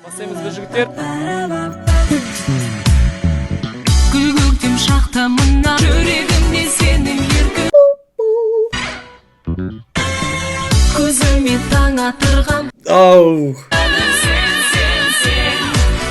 Basayımızda jigitler. Gülgüktüm şahtamına yüreğimde senin yürgün Gözüme taң атырған Oh. Sen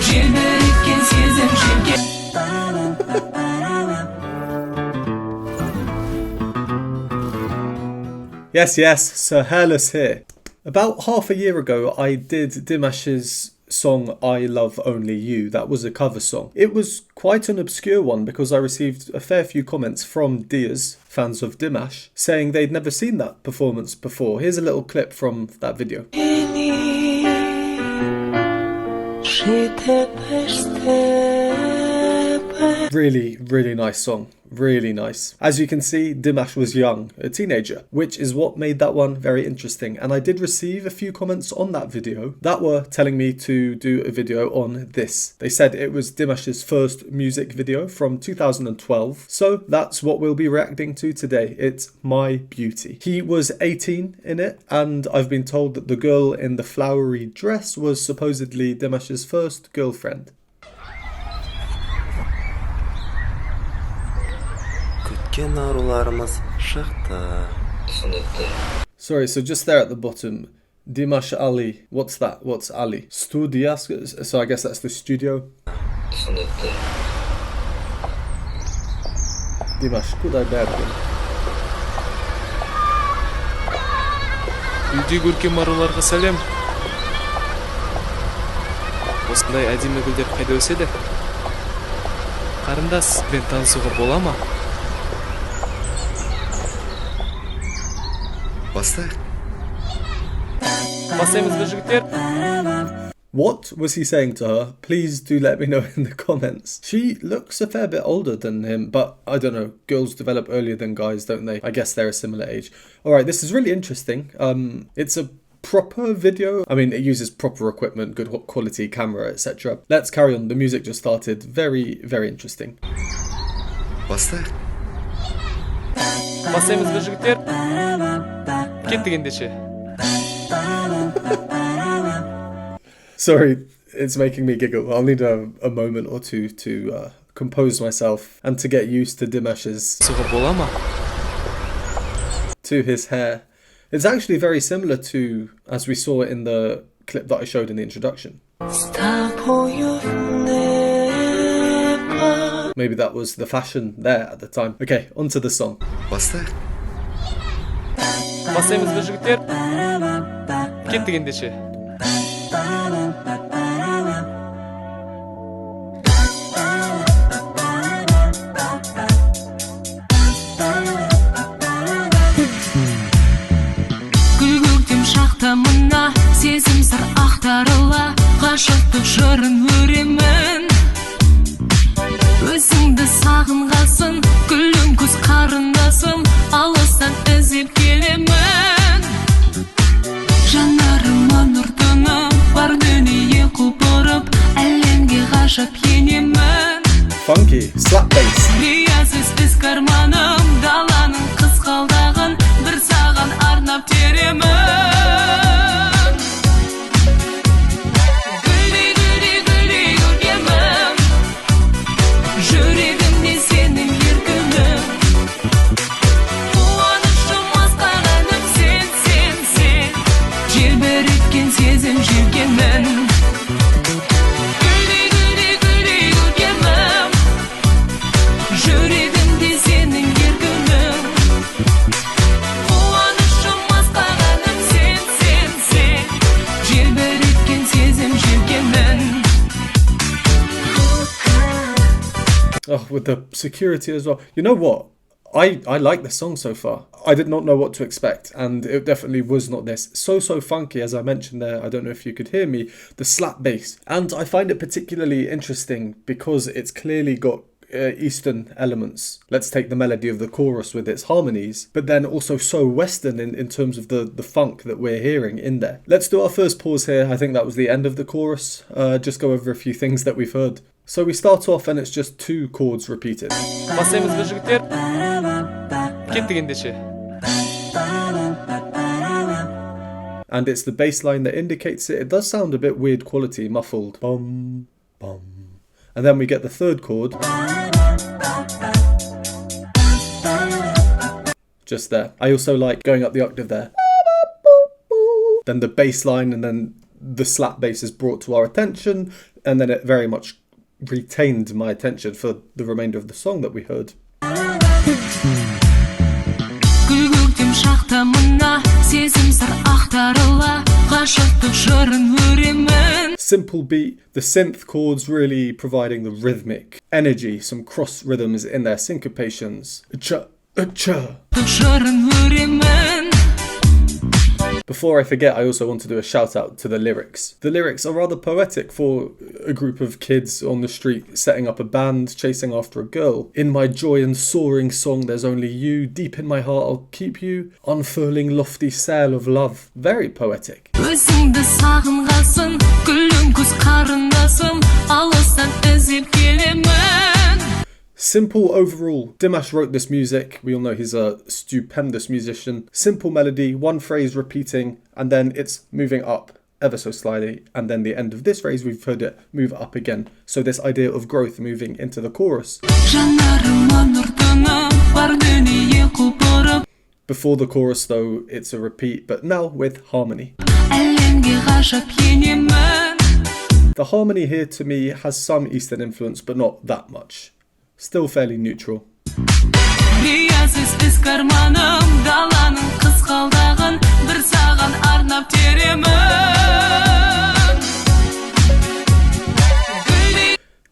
Желбіреккен сезім желге Yes, Sir Hairless here. About half a year ago, I did Dimash's song I Love Only You. That was a cover song. It was quite an obscure one because I received a fair few comments from Dias, fans of Dimash, saying they'd never seen that performance before. Here's a little clip from that video. Really, really nice song. Really nice. As you can see, Dimash was young, a teenager, which is what made that one very interesting. And I did receive a few comments on that video that were telling me to do a video on this. They said it was Dimash's first music video from 2012. So that's what we'll be reacting to today. It's My Beauty. He was 18 in it, and I've been told that the girl in the flowery dress was supposedly Dimash's first girlfriend. Sorry, so just there at the bottom, Dimash Ali. What's that? What's Ali? Studias. So I guess that's the studio. Dimash Qudaibergen. Үйде көркем аруларға сәлем. Осындай әдемі гүлдер қайда өседі? Қарындас, мен танысуға бола ма? Basayımızda jigitler. What was he saying to her? Please do let me know in the comments. She looks a fair bit older than him, but I don't know. Girls develop earlier than guys, don't they? I guess they're a similar age. Alright, this is really interesting. It's a proper video. I mean, it uses proper equipment, good quality camera, etc. Let's carry on. The music just started. Very, very interesting. Basayımızda jigitler. Kеттік ендеше. Sorry, it's making me giggle. I'll need a moment or two to compose myself and to get used to Dimash's... Бола ма? To his hair. It's actually very similar to, as we saw in the clip that I showed in the introduction. Maybe that was the fashion there at the time. Okay, onto the song. Basayımızda jigitler. Kеттік ендеше. Gülgüktüm şahtamına сезім сыр ақтарыла ғашықтық жырын өремін Өзіңді сағынғасын гүлің күз қарындасым алыстан іздеп келемін жанарыма нұр тұнып бар дүние құлпырып әлемге ғажап енемін Funky, slap bass. Риясыз із карманым даланың қызғалдағын бір саған арнап теремін Oh, with the security as well. You know what? I like the song so far. I did not know what to expect, and it definitely was not this. So funky, as I mentioned there. I don't know if you could hear me. The slap bass. And I find it particularly interesting because it's clearly got Eastern elements. Let's take the melody of the chorus with its harmonies, but then also so Western in terms of the funk that we're hearing in there. Let's do our first pause here. I think that was the end of the chorus. Just go over a few things that we've heard. So we start off and it's just two chords repeated. Basayımızda jigitler. Kеттік ендеше. and it's the bass line that indicates it. It does sound a bit weird quality, muffled. Bum, bum. And then we get the third chord. Just there. I also like going up the octave there. Then the bass line, and then the slap bass is brought to our attention, and then it very much retained my attention for the remainder of the song that we heard. Simple beat, the synth chords really providing the rhythmic energy, some cross rhythms in their syncopations. Cha. Before I forget, I also want to do a shout out to the lyrics. The lyrics are rather poetic for a group of kids on the street setting up a band, chasing after a girl. In my joy and soaring song, there's only you. Deep in my heart, I'll keep you. Unfurling lofty sail of love. Very poetic. Simple overall. Dimash wrote this music. We all know he's a stupendous musician. Simple melody, one phrase repeating, and then it's moving up ever so slightly. And then the end of this phrase, we've heard it move up again. So this idea of growth moving into the chorus. Before the chorus though, it's a repeat, but now with harmony. The harmony here to me has some Eastern influence, but not that much. Still fairly neutral.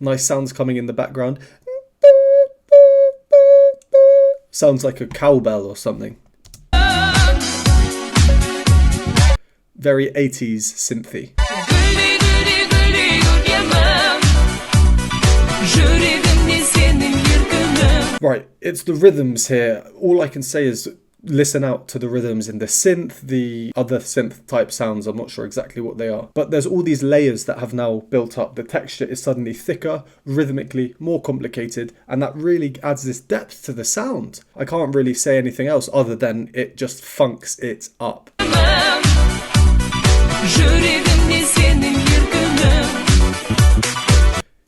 Nice sounds coming in the background. Sounds like a cowbell or something. Very 80s synthy. Right, it's the rhythms here. All I can say is listen out to the rhythms in the synth, the other synth type sounds. I'm not sure exactly what they are. But there's all these layers that have now built up. The texture is suddenly thicker, rhythmically more complicated, and that really adds this depth to the sound. I can't really say anything else other than it just funks it up.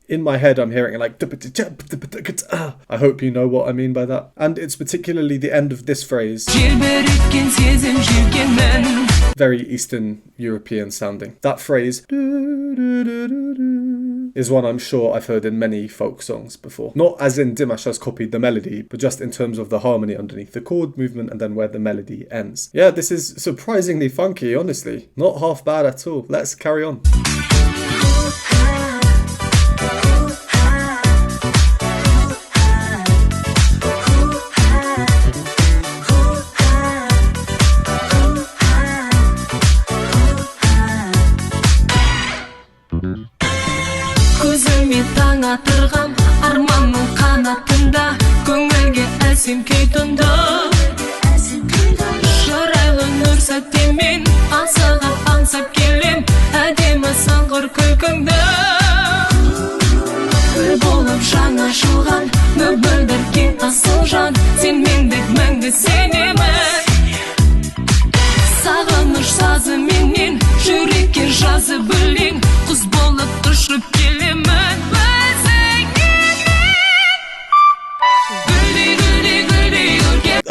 In my head, I'm hearing it like... I hope you know what I mean by that. And it's particularly the end of this phrase. Very Eastern European sounding. That phrase is one I'm sure I've heard in many folk songs before. Not as in Dimash has copied the melody, but just in terms of the harmony underneath the chord movement and then where the melody ends. Yeah, this is surprisingly funky, honestly. Not half bad at all. Let's carry on.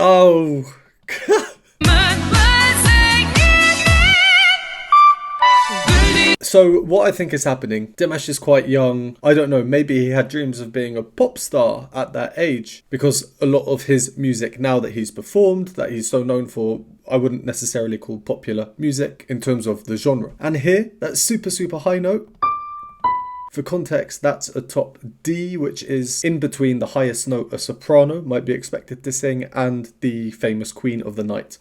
Oh. So what I think is happening, Dimash is quite young. I don't know, maybe he had dreams of being a pop star at that age, because a lot of his music now that he's performed, that he's so known for, I wouldn't necessarily call popular music in terms of the genre. And here, that super, super high note. For context, that's a top D, which is in between the highest note a soprano might be expected to sing and the famous Queen of the Night.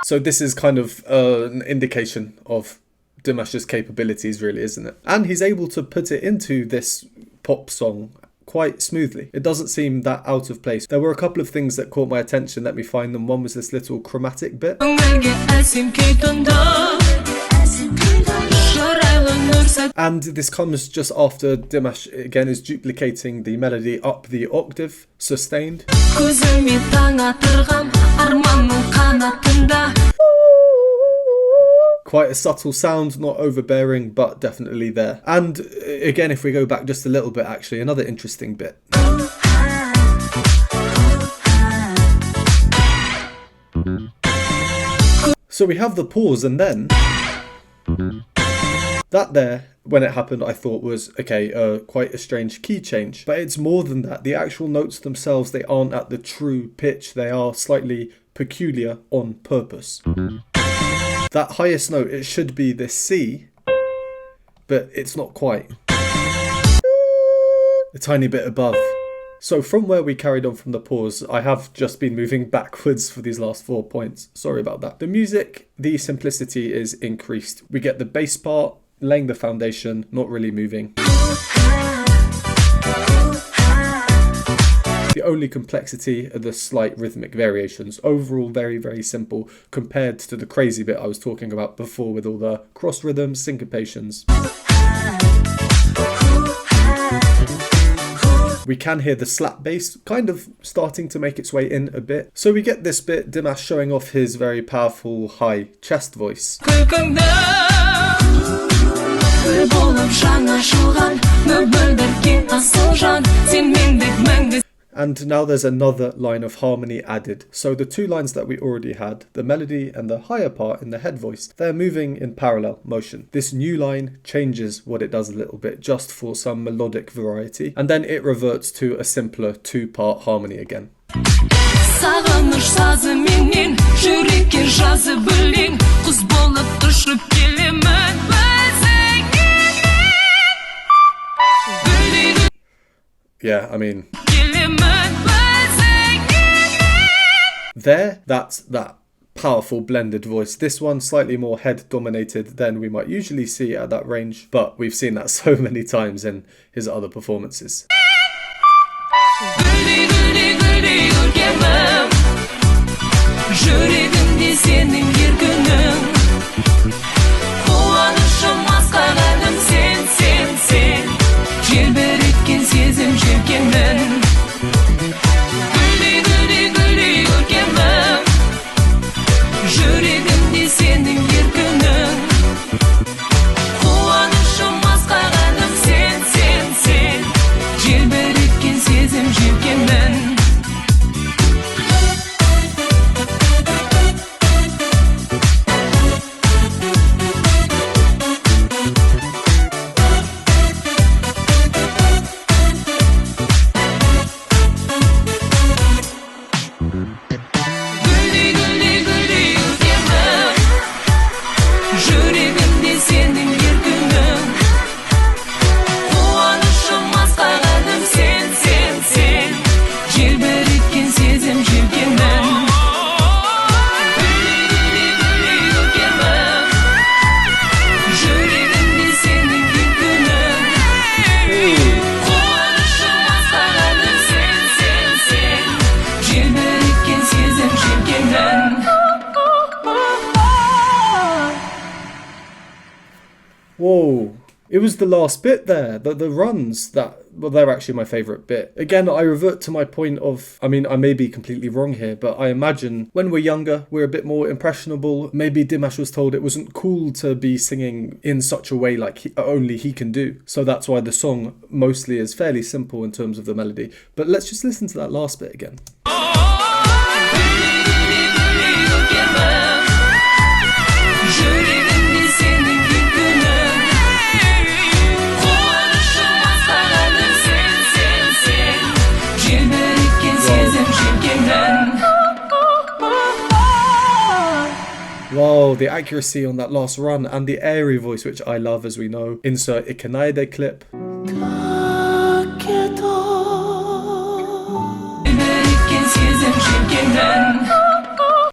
So this is kind of an indication of Dimash's capabilities, really, isn't it? And he's able to put it into this pop song quite smoothly. It doesn't seem that out of place. There were a couple of things that caught my attention. Let me find them. One was this little chromatic bit. And this comes just after Dimash again is duplicating the melody up the octave, sustained. Quite a subtle sound, not overbearing, but definitely there. And again, if we go back just a little bit, actually, another interesting bit. So we have the pause, and then that there, when it happened, I thought was, okay, quite a strange key change. But it's more than that. The actual notes themselves, they aren't at the true pitch. They are slightly peculiar on purpose. That highest note, it should be this C, but it's not quite. A tiny bit above. So from where we carried on from the pause, I have just been moving backwards for these last 4 points. Sorry about that. The music, the simplicity is increased. We get the bass part, laying the foundation, not really moving. The only complexity are the slight rhythmic variations. Overall, very, very simple compared to the crazy bit I was talking about before with all the cross rhythms, syncopations. We can hear the slap bass kind of starting to make its way in a bit. So we get this bit, Dimash showing off his very powerful high chest voice. And now there's another line of harmony added. So the two lines that we already had, the melody and the higher part in the head voice, they're moving in parallel motion. This new line changes what it does a little bit just for some melodic variety. And then it reverts to a simpler two-part harmony again. Yeah, I mean, there, that's that powerful blended voice. This one slightly more head dominated than we might usually see at that range, but we've seen that so many times in his other performances. Whoa, it was the last bit there, the runs that, well, they're actually my favourite bit. Again, I revert to my point of, I mean, I may be completely wrong here, but I imagine when we're younger, we're a bit more impressionable. Maybe Dimash was told it wasn't cool to be singing in such a way like only he can do. So that's why the song mostly is fairly simple in terms of the melody. But let's just listen to that last bit again. Wow, the accuracy on that last run and the airy voice, which I love, as we know. Insert Ikenaide clip.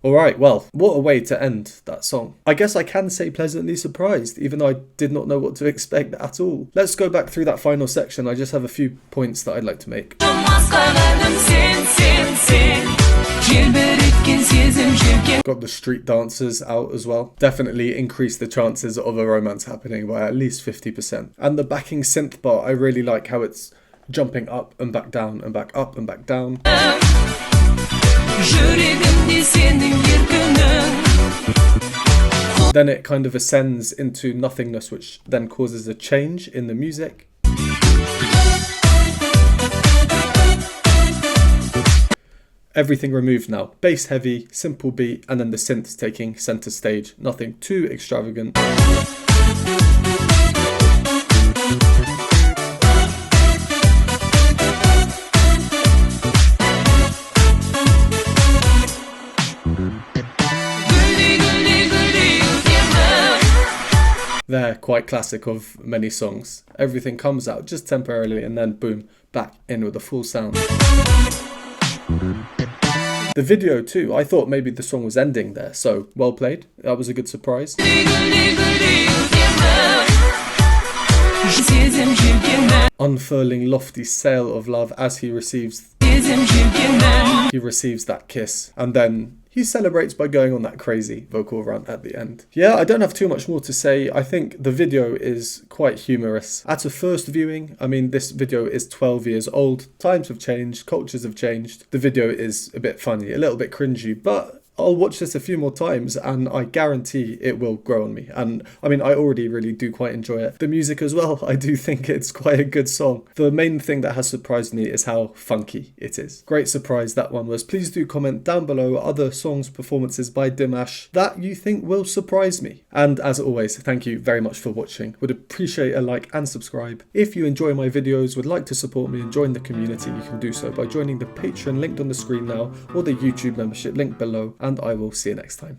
Alright, well, what a way to end that song. I guess I can say pleasantly surprised, even though I did not know what to expect at all. Let's go back through that final section. I just have a few points that I'd like to make. Got the street dancers out as well. Definitely increased the chances of a romance happening by at least 50%. And the backing synth bar, I really like how it's jumping up and back down and back up and back down. Then it kind of ascends into nothingness, which then causes a change in the music. Everything removed now. Bass heavy, simple beat, and then the synths taking center stage. Nothing too extravagant. They're quite classic of many songs. Everything comes out just temporarily and then boom, back in with a full sound. The video too, I thought maybe the song was ending there, so well played. That was a good surprise. Unfurling lofty sail of love as he receives that kiss, and then he celebrates by going on that crazy vocal rant at the end. Yeah, I don't have too much more to say. I think the video is quite humorous. At a first viewing, I mean, this video is 12 years old. Times have changed, cultures have changed. The video is a bit funny, a little bit cringy, but I'll watch this a few more times and I guarantee it will grow on me. And I mean, I already really do quite enjoy it. The music as well, I do think it's quite a good song. The main thing that has surprised me is how funky it is. Great surprise that one was. Please do comment down below other songs, performances by Dimash that you think will surprise me. And as always, thank you very much for watching. Would appreciate a like and subscribe. If you enjoy my videos, would like to support me and join the community, you can do so by joining the Patreon linked on the screen now or the YouTube membership link below. And I will see you next time.